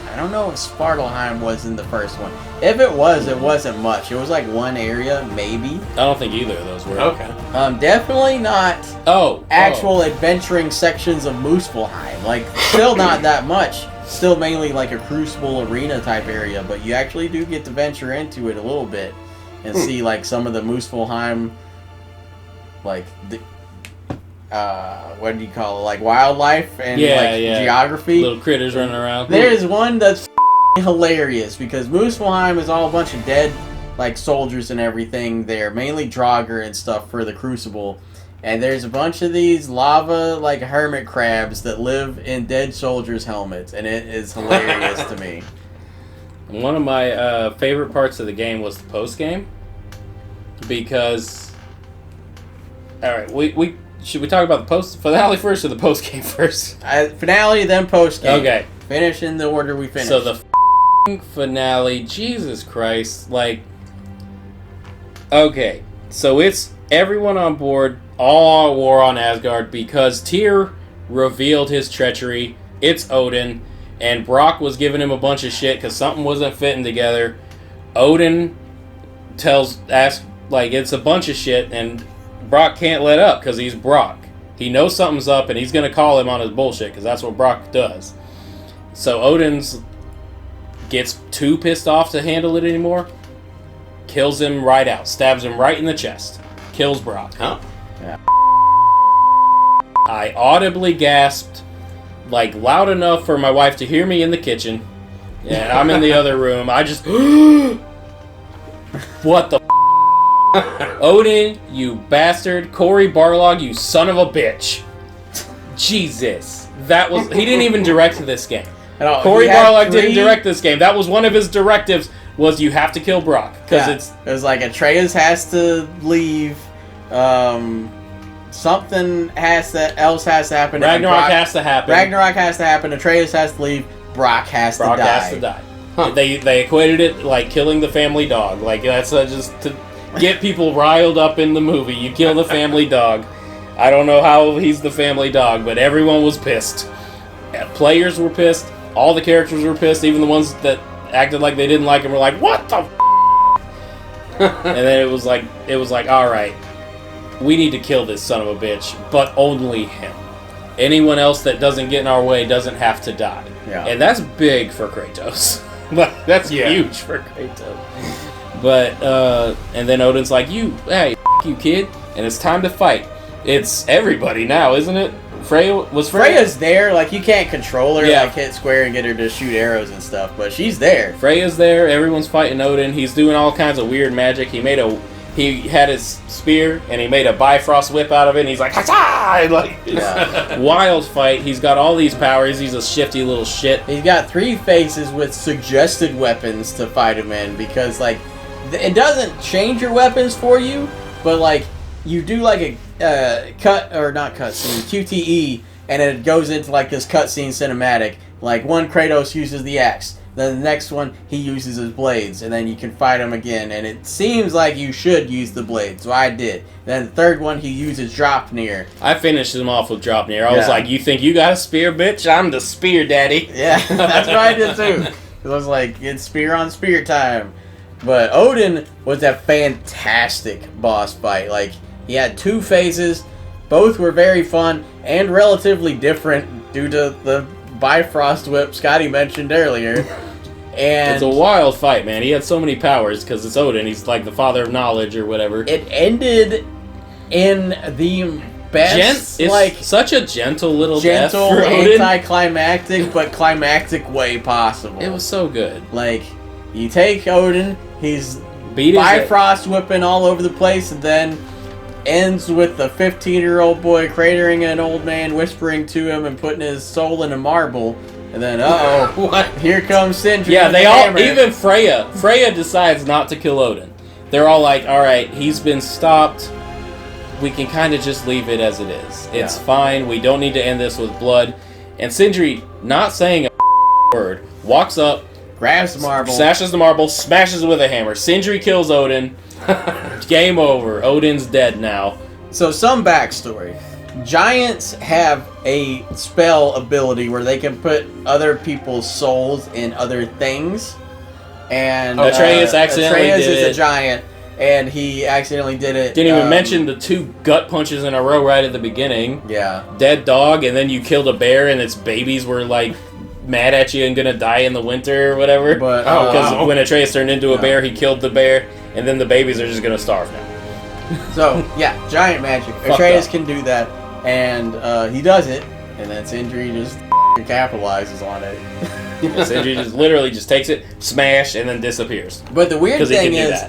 I don't know if Svartalheim was in the first one. If it was, it wasn't much. It was like one area, maybe. I don't think either of those were. Okay. Definitely not actual adventuring sections of Muspelheim. Like, still not that much. Still mainly like a Crucible Arena type area, but you actually do get to venture into it a little bit and see like some of the Muspelheim, like the, what do you call it? Like wildlife and geography. Little critters running around. There's one that's hilarious because Muspelheim is all a bunch of dead like soldiers and everything there, mainly Draugr and stuff for the Crucible. And there's a bunch of these lava like hermit crabs that live in dead soldiers' helmets, and it is hilarious to me. One of my favorite parts of the game was the post game, because all right, we should we talk about the post finale first or the post game first? Finale, then post game. Okay, finish in the order we finished. So the finale, Jesus Christ, like, okay, so it's everyone on board, all war on Asgard because Tyr revealed his treachery. It's Odin, and Brock was giving him a bunch of shit because something wasn't fitting together. Odin asks, like, it's a bunch of shit, and Brock can't let up because he's Brock. He knows something's up, and he's going to call him on his bullshit because that's what Brock does. So Odin's gets too pissed off to handle it anymore, kills him right out, stabs him right in the chest, kills Brock. Huh? Yeah. I audibly gasped, like loud enough for my wife to hear me in the kitchen. Yeah, I'm in the other room. I just, what the Odin, you bastard. Cory Barlog, you son of a bitch. Jesus. He didn't even direct this game. Cory Barlog didn't direct this game. That was one of his directives, was you have to kill Brock. Because it was like Atreus has to leave, something else has to happen. Ragnarok has to happen. Ragnarok has to happen. Atreus has to leave. Brock has to die. Brock has to die. Huh. They equated it like killing the family dog. Like that's just to get people riled up in the movie. You kill the family dog. I don't know how he's the family dog, but everyone was pissed. Players were pissed. All the characters were pissed. Even the ones that acted like they didn't like him were like, "What the?" And then it was like, all right, we need to kill this son of a bitch, but only him. Anyone else that doesn't get in our way doesn't have to die. Yeah. And that's big for Kratos. That's huge for Kratos. But and then Odin's like, hey, you kid, and it's time to fight. It's everybody now, isn't it? Freya's there, like you can't control her, Yeah. like hit square and get her to shoot arrows and stuff, but she's there. Freya's there, everyone's fighting Odin, he's doing all kinds of weird magic. He had his spear and he made a Bifrost whip out of it and he's like, ha-cha! Like, it's wild fight. He's got all these powers, he's a shifty little shit. He's got 3 faces with suggested weapons to fight him in, because like it doesn't change your weapons for you, but like you do like a QTE, and it goes into like this cutscene cinematic. Like one Kratos uses the axe, then the next one he uses his blades, and then you can fight him again. And it seems like you should use the blades, so I did. Then the third one he uses Dropnir. I finished him off with Dropnir. I was like, you think you got a spear, bitch? I'm the spear daddy. Yeah, that's what I did too. It was like, it's spear on spear time. But Odin was a fantastic boss fight. Like, he had 2 phases. Both were very fun and relatively different due to the Bifrost whip Scotty mentioned earlier. And it's a wild fight, man. He had so many powers because it's Odin. He's like the father of knowledge or whatever. It ended in the best, it's such a gentle little death gentle, for Odin. anticlimactic, but climactic way possible. It was so good. Like, you take Odin, he's Beat his Bifrost whipping all over the place, and then ends with the 15-year-old boy cratering an old man, whispering to him and putting his soul in a marble. And then, what? Here comes Sindri. Yeah, with they the all, hammer. even Freya decides not to kill Odin. They're all like, alright, he's been stopped. We can kind of just leave it as it is. It's fine. We don't need to end this with blood. And Sindri, not saying a word, walks up, grabs the marble, snatches the marble, smashes it with a hammer. Sindri kills Odin. Game over. Odin's dead now. So some backstory. Giants have a spell ability where they can put other people's souls in other things. And Atreus accidentally Atreus did is it. a giant, and he accidentally did it. Didn't even mention the 2 gut punches in a row right at the beginning. Yeah. Dead dog, and then you killed a bear, and its babies were like mad at you and gonna die in the winter or whatever. But because when Atreus turned into a bear, he killed the bear, and then the babies are just gonna starve now. So yeah, giant magic. Atreus can do that, and he does it, and then Sindri just capitalizes on it. Sindri just literally just takes it, smash, and then disappears. But the weird thing is,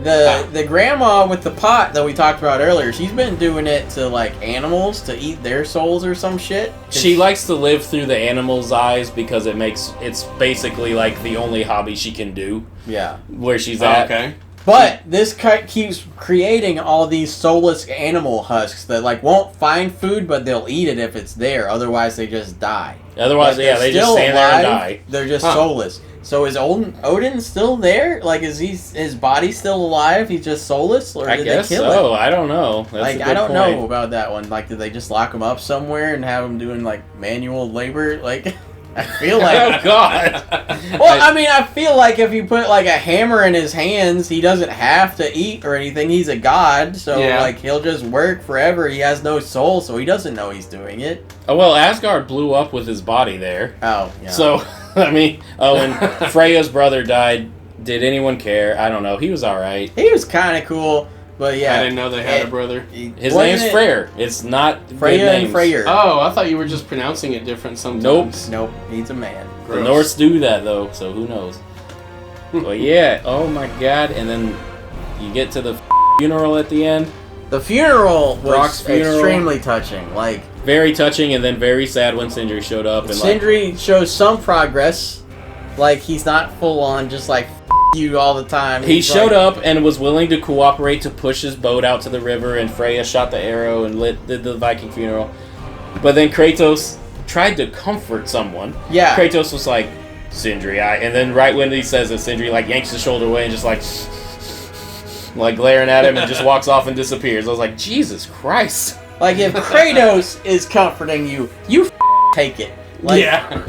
the grandma with the pot that we talked about earlier, she's been doing it to like animals to eat their souls or some shit. She likes to live through the animals' eyes because it's basically like the only hobby she can do. Yeah. Where she's at. Okay. But this keeps creating all these soulless animal husks that like won't find food, but they'll eat it if it's there. Otherwise, they just die. Otherwise, Like, they just stand there and die. They're just soulless. So is Odin still there? Like, is his body still alive? He's just soulless, or I did guess they kill so. him? I don't know. That's Like, a good I don't point. know about that one. Like, did they just lock him up somewhere and have him doing like manual labor? Like, I feel like. Oh God. Well, I mean, I feel like if you put like a hammer in his hands, he doesn't have to eat or anything. He's a god, so like he'll just work forever. He has no soul, so he doesn't know he's doing it. Oh well, Asgard blew up with his body there. Oh, yeah. So I mean, and Freya's brother died. Did anyone care? I don't know. He was all right. He was kind of cool, but yeah. I didn't know they had a brother. His name's Freyr. It's not Freya and Freyr. Oh, I thought you were just pronouncing it different sometimes. Nope. He's a man. The Norse do that though, so who knows? But yeah, oh my God! And then you get to the funeral at the end. The funeral was Brock's funeral. extremely touching. Like, very touching, and then very sad when Sindri showed up. And Sindri shows some progress. Like, he's not full on just like you all the time. He He's showed like, up and was willing to cooperate to push his boat out to the river, and Freya shot the arrow and did the Viking funeral. But then Kratos tried to comfort someone. Yeah. Kratos was like, Sindri, and then right when he says it, Sindri like yanks his shoulder away and just like glaring at him and just walks off and disappears. I was like, Jesus Christ. Like, if Kratos is comforting you, you take it. Like, yeah.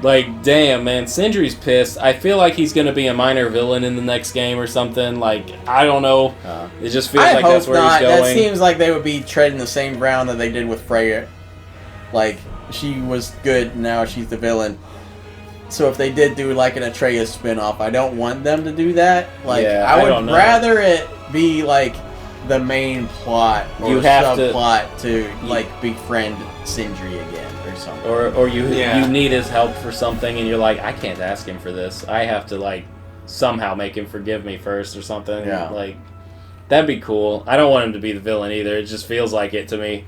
Like, damn, man, Sindri's pissed. I feel like he's going to be a minor villain in the next game or something. Like, I don't know. It just feels like that's where he's going. That seems like they would be treading the same ground that they did with Freya. Like, she was good, now she's the villain. So if they did do, like, an Atreus spinoff, I don't want them to do that. Like, Yeah, I would rather it be, like, the main plot or subplot to like, befriend Sindri again or something. Or you need his help for something and you're like, I can't ask him for this. I have to, like, somehow make him forgive me first or something. Yeah. Like, that'd be cool. I don't want him to be the villain either. It just feels like it to me.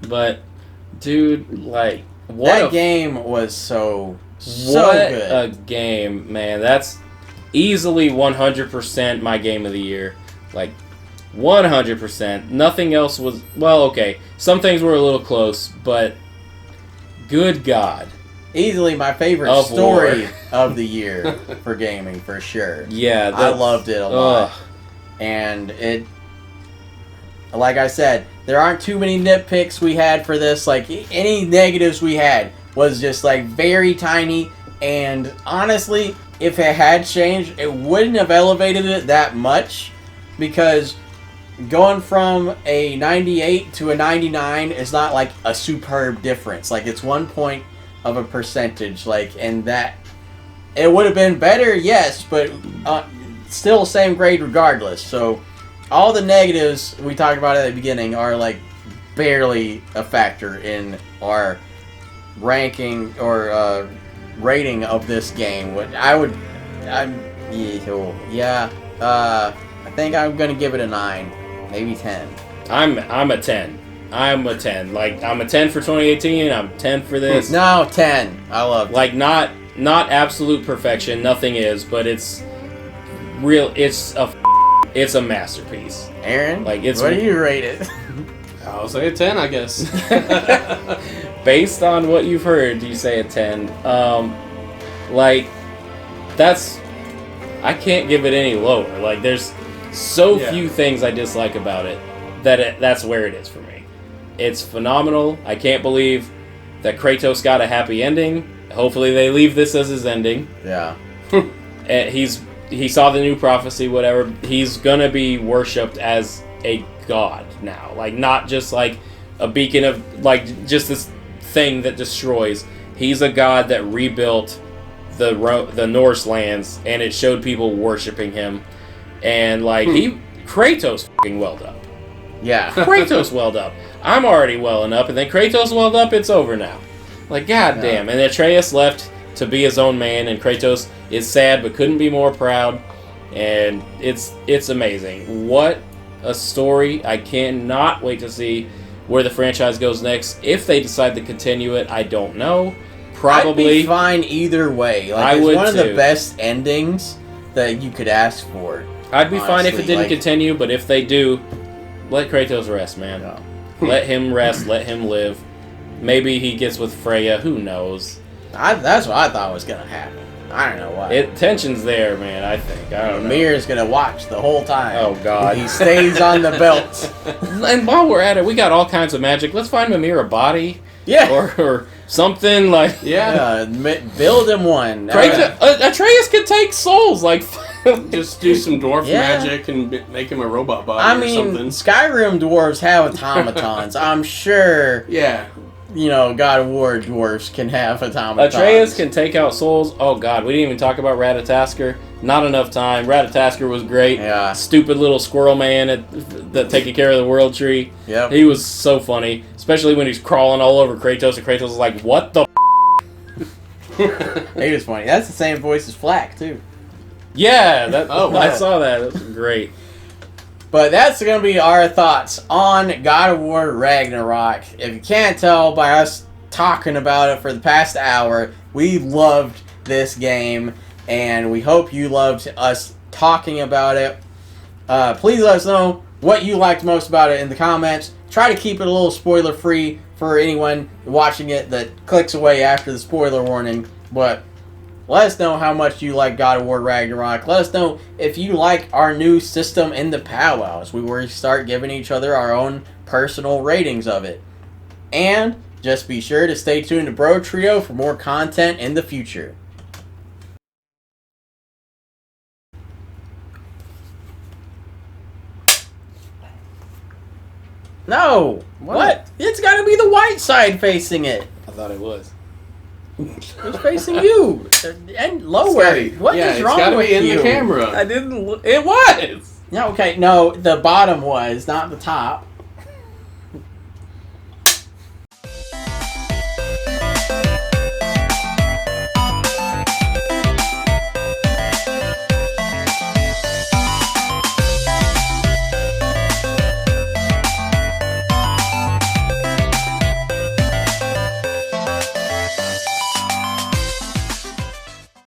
But, dude, like, that game was so what good. A game, man. That's easily 100% my game of the year. Like, 100%. Nothing else was... Well, okay. Some things were a little close, but... Good God. Easily my favorite story of the year for gaming, for sure. Yeah. I loved it a lot. And it... Like I said, there aren't too many nitpicks we had for this. Like, any negatives we had was just, like, very tiny. And honestly, if it had changed, it wouldn't have elevated it that much. Because going from a 98 to a 99 is not, like, a superb difference. Like, it's 1 point of a percentage. Like, and that... It would have been better, yes, but still same grade regardless. So... all the negatives we talked about at the beginning are, like, barely a factor in our ranking or rating of this game. I think I'm gonna give it a 9, maybe 10. I'm a 10. I'm a 10. Like, I'm a 10 for 2018. I'm 10 for this. No, 10. I love it. Like, not absolute perfection. Nothing is, but it's real. It's a masterpiece. Aaron, like, it's what do you rate it? I'll say a 10, I guess. Based on what you've heard, you say a 10. Like, that's... I can't give it any lower. Like, there's so few things I dislike about it that's where it is for me. It's phenomenal. I can't believe that Kratos got a happy ending. Hopefully they leave this as his ending. Yeah. And he saw the new prophecy, whatever. He's gonna be worshipped as a god now. Like, not just like a beacon of, like, just this thing that destroys. He's a god that rebuilt the Norse lands, and it showed people worshiping him. And, like, Kratos fucking welled up. Yeah. Kratos welled up. I'm already welling up, and then Kratos welled up, it's over now. Like, goddamn. And Atreus left to be his own man, and Kratos is sad but couldn't be more proud, and it's amazing. What a story. I cannot wait to see where the franchise goes next. If they decide to continue it, I don't know. Probably. I'd be fine either way. Like, it's one of the best endings that you could ask for. I'd be fine if it didn't continue, but if they do, let Kratos rest, man. Yeah. Let him rest, let him live. Maybe he gets with Freya, who knows. That's what I thought was going to happen. I don't know why. Tension's there, man, I think. I don't know. Mir's going to watch the whole time. Oh, God. He stays on the belt. And while we're at it, we got all kinds of magic. Let's find Mimir a body. Yeah. Or something like... Yeah. Build him one. Atreus could take souls. Like, just do some dwarf magic and make him a robot body or something. Skyrim dwarves have automatons. I'm sure... Yeah. You know, God of War dwarves can have automatons. Atreus can take out souls. Oh, God. We didn't even talk about Ratatasker. Not enough time. Ratatasker was great. Yeah. Stupid little squirrel man that taking care of the world tree. Yep. He was so funny. Especially when he's crawling all over Kratos, and Kratos was like, what the He was funny. That's the same voice as Flack, too. Yeah. Wow. I saw that. That was great. But that's going to be our thoughts on God of War Ragnarok. If you can't tell by us talking about it for the past hour, we loved this game, and we hope you loved us talking about it. Please let us know what you liked most about it in the comments. Try to keep it a little spoiler-free for anyone watching it that clicks away after the spoiler warning. But let us know how much you like God of War Ragnarok. Let us know if you like our new system in the powwows. We will start giving each other our own personal ratings of it. And just be sure to stay tuned to BroTrio for more content in the future. No! What? It's gotta be the white side facing it. I thought it was. It's facing you. And lower. What is wrong gotta with be in you? the camera. I didn't look. It was! Yeah, okay. No, the bottom was, not the top.